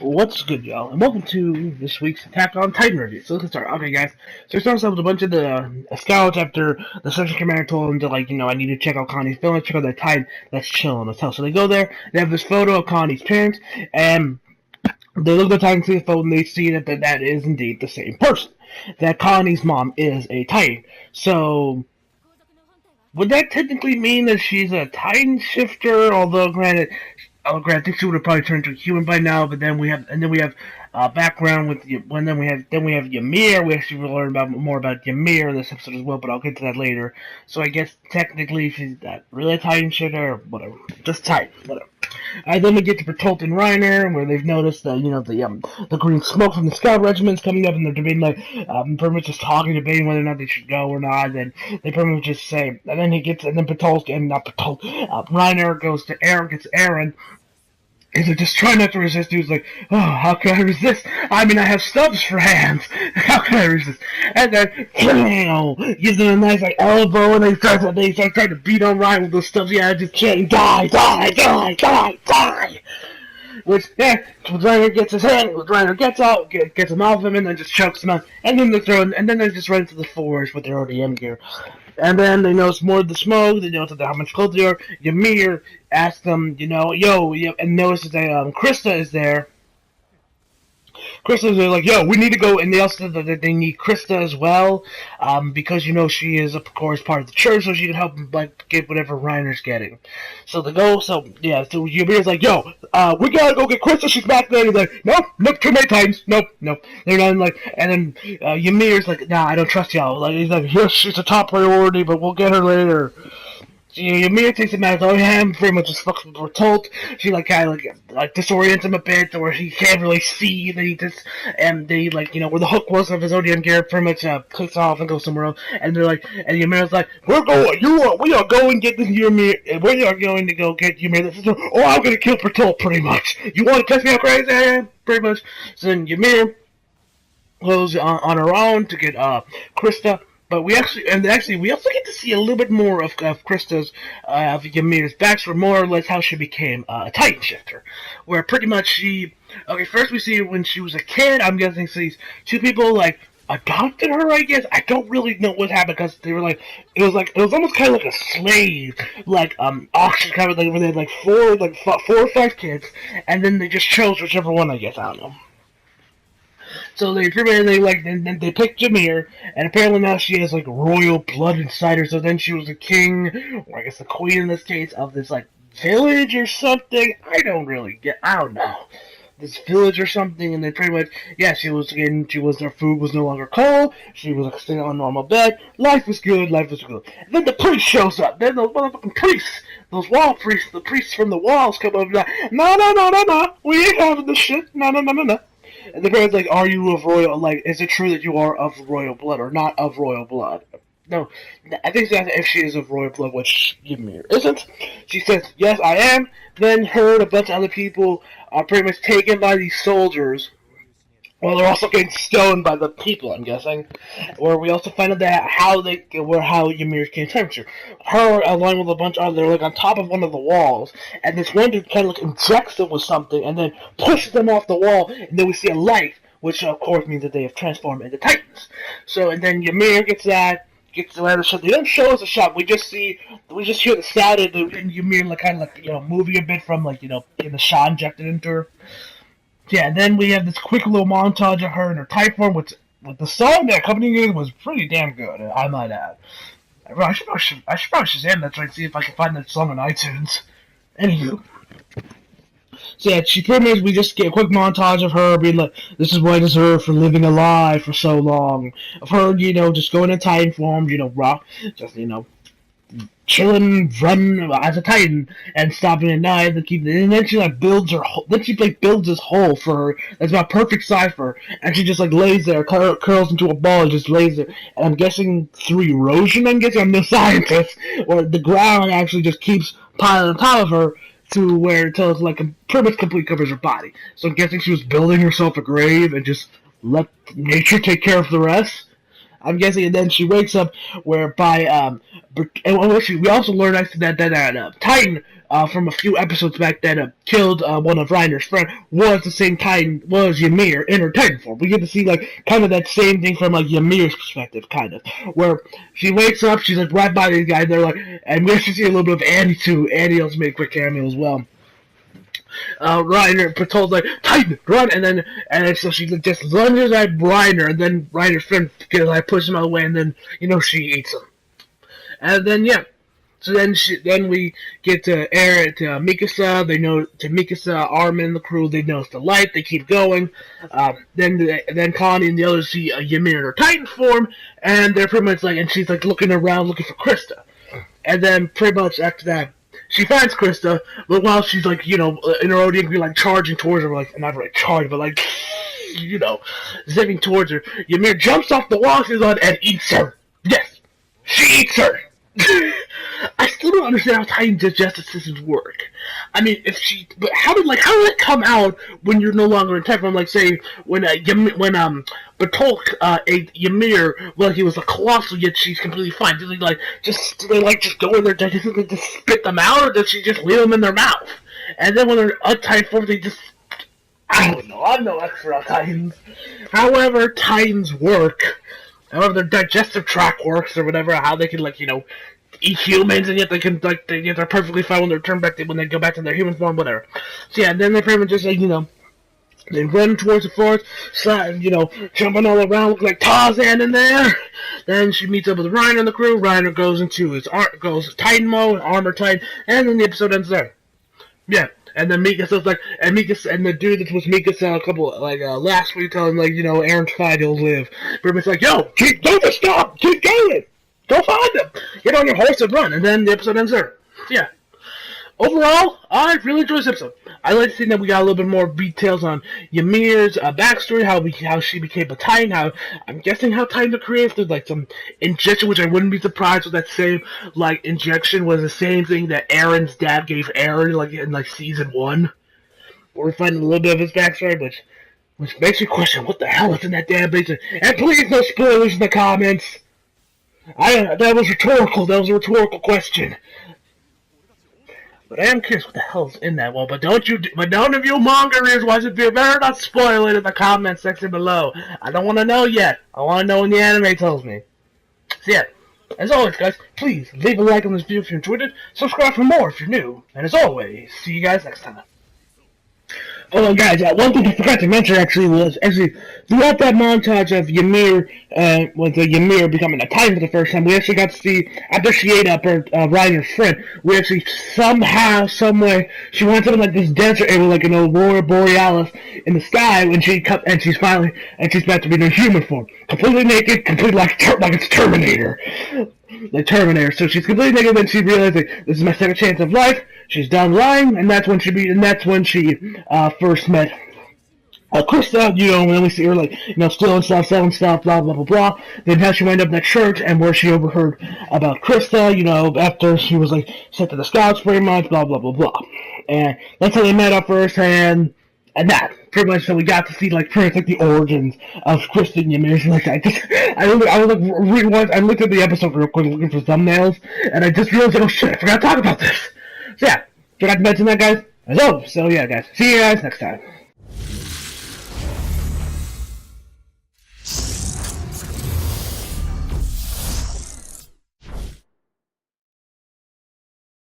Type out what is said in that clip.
What's good, y'all? And welcome to this week's Attack on Titan review. So let's start. Okay, guys. So we start off with a bunch of the scouts after the search commander told them to, I need to check out Connie's village, check out that Titan that's chilling in the house. So they go there, they have this photo of Connie's parents, and they look at the Titan, see the photo, and they see that is indeed the same person. That Connie's mom is a Titan. So would that technically mean that she's a Titan shifter? Although, granted, I think she would have probably turned into a human by now. But then we have background with then we have Ymir. We actually learn more about Ymir in this episode as well. But I'll get to that later. So I guess technically she's not really a Titan shifter or whatever, just Titan, whatever. Then we get to Bertolt and Reiner, where they've noticed that the green smoke from the scout regiment's coming up, and they're debating pretty much just debating whether or not they should go or not. And they pretty much just say, and then Bertolt and not Bertolt, Reiner goes to Aaron, gets Aaron. He's like, just try not to resist. He was like, oh, how can I resist? I mean, I have stubs for hands. How can I resist? And then, gives him a nice elbow, and they start trying to beat on Ryan with those stubs. Yeah, just chanting, die, die, die, die, die. Reiner gets his hand, Reiner gets him off him, and then just chokes him out. And then they just run into the forest with their ODM gear. And then they notice more of the smoke, they notice how much closer they are. Ymir asks them, and notices that Krista is there. Krista's like, yo, we need to go, and they also said that they need Krista as well, because, she is, of course, part of the church, so she can help them, get whatever Reiner's getting. So they go, so Ymir's like, yo, we gotta go get Krista, she's back there, and he's like, nope, too many times, nope. They're not, and then, Ymir's like, nah, I don't trust y'all, he's like, yes, she's a top priority, but we'll get her later. Ymir takes him out of him, pretty much just fucks with Bertolt. She kind of disorients him a bit, where he can't really see. And he just, and they where the hook was of his ODM gear, pretty much clicks off and goes somewhere else. And they're like, and Ymir's like, we are going to get this Ymir, we are going to go get Ymir. Or I'm going to kill Bertolt, pretty much. You want to test me how crazy I am? Pretty much. So then Ymir goes on her own to get Krista. But we also get to see a little bit more of Krista's, of Ymir's backstory, more or less how she became a Titan shifter. Where pretty much first we see when she was a kid, I'm guessing these two people, adopted her, I guess. I don't really know what happened, because they were it was almost kind of like a slave, auction kind of thing, where they had four or five kids, and then they just chose whichever one, I guess, I don't know. So they picked Ymir, and apparently now she has royal blood inside her. So then she was a king, or I guess the queen in this case, of this village or something. I don't know, this village or something. And they pretty much, her food was no longer cold. She was sitting on a normal bed. Life was good. And then the priest shows up. Then those motherfucking priests, those wall priests, the priests from the walls come up and like, no, we ain't having this shit. No. And the parents are you of royal, is it true that you are of royal blood or not of royal blood? No, I think that's if she is of royal blood, which Ymir isn't. She says, yes, I am. Then her and a bunch of other people are pretty much taken by these soldiers. Well, they're also getting stoned by the people, I'm guessing. Where we also find out that how Ymir came temperature. Her, along with a bunch of others, they're on top of one of the walls, and this one dude kind of injects them with something, and then pushes them off the wall, and then we see a light, which of course means that they have transformed into Titans. So, and then Ymir gets the other shot. They don't show us a shot. We just hear the sound of Ymir moving a bit from getting the shot injected into her. Yeah, and then we have this quick little montage of her in her type form, with the song that accompanied it was pretty damn good, I might add. I should probably Shazam that, try to see if I can find that song on iTunes. Anywho. So yeah, we just get a quick montage of her being like, this is what I deserve for living a lie for so long. Of her, just going in Titan form, chilling, running as a Titan, and stopping at night, and then she builds this hole for her that's about perfect size for her, and she just lays there, curls into a ball, and just lays there. And I'm guessing through erosion, I'm no scientist, or the ground actually just keeps piling on top of her to where until it's pretty much completely covers her body. So I'm guessing she was building herself a grave and just let nature take care of the rest. I'm guessing, and then she wakes up whereby and we also learned that Titan from a few episodes back that killed one of Reiner's friends was the same Titan, was Ymir in her Titan form. We get to see like kind of that same thing from like Ymir's perspective, kind of, where she wakes up, she's like right by these guys, they're like, and we actually see a little bit of Annie too. Annie also made a quick cameo as well. Reiner told like Titan run, and then so she just lunges at Reiner, and then Reiner's friend like pushes him out of the way, and then she eats him, and then yeah. So then we get to Mikasa. They know to Mikasa, Armin, and the crew. They notice the light. They keep going. Then Connie and the others see Ymir in her Titan form, and they're pretty much like, and she's like looking around looking for Krista. And then pretty much after that, she finds Krista, but while she's like in her own degree like charging towards her, like not really charging, but like zipping towards her, Ymir jumps off the wall she's on and eats her. Yes, she eats her. I still don't understand how Titan digestive systems work. I mean, but how did it come out when you're no longer in Titan? Like, say when Batolk ate Ymir, well, he was a colossal, yet she's completely fine. Did they just go in there, just spit them out, or did she just leave them in their mouth? And then when they're Titan form, they just, I don't know. I'm no expert on Titans. However, Titans work. However, their digestive tract works, or whatever, how they can eat humans, and yet they can yet they're perfectly fine when they're turned back when they go back to their human form, whatever. So yeah, then they pretty much just they run towards the forest, jumping all around, looking like Tarzan in there. Then she meets up with Reiner and the crew. Reiner goes into goes Titan mode, armor Titan, and then the episode ends there. Yeah. And then Mikasa's like, and the dude that was Mikasa a couple, last week telling Aaron's fine, he'll live. Pretty much like, yo, don't stop, keep going, go find him, get on your horse and run, and then the episode ends there. Yeah. Overall, I really enjoyed this episode. I like to see that we got a little bit more details on Ymir's backstory, how she became a Titan, I'm guessing how Titans are created, there's like some injection, which I wouldn't be surprised with that same, injection was the same thing that Aaron's dad gave Aaron, in season 1. We're finding a little bit of his backstory, which makes you question what the hell is in that damn basement. And please, no spoilers in the comments. That was rhetorical, that was a rhetorical question. But I am curious what the hell's in that wall. But none of you manga readers watch it, better not spoil it in the comment section below. I don't want to know yet. I want to know when the anime tells me. So yeah, as always guys, please leave a like on this video if you enjoyed it. Subscribe for more if you're new. And as always, see you guys next time. Oh, guys, one thing I forgot to mention was throughout that montage of Ymir, Ymir becoming a Titan for the first time, we actually got to see, after she ate up her Reiner's friend, we actually somehow, someway, she went to this desert area, like an aurora borealis in the sky, when she's back to be in her human form, completely naked, completely like it's Terminator. Like Terminator. So she's completely naked, then she realized this is my second chance of life. She's done lying, and that's when she first met Krista. When we see her stealing stuff, selling stuff, blah blah blah blah. Then how she wound up in that church, and where she overheard about Krista. After she was sent to the scouts, pretty much, blah blah blah blah. And that's how they met up first, and that pretty much, so we got to see pretty much the origins of Krista and Ymir. I looked at the episode real quick looking for thumbnails, and I just realized, oh shit, I forgot to talk about this. So yeah, forgot to mention that, guys. So yeah, guys, see you guys next time.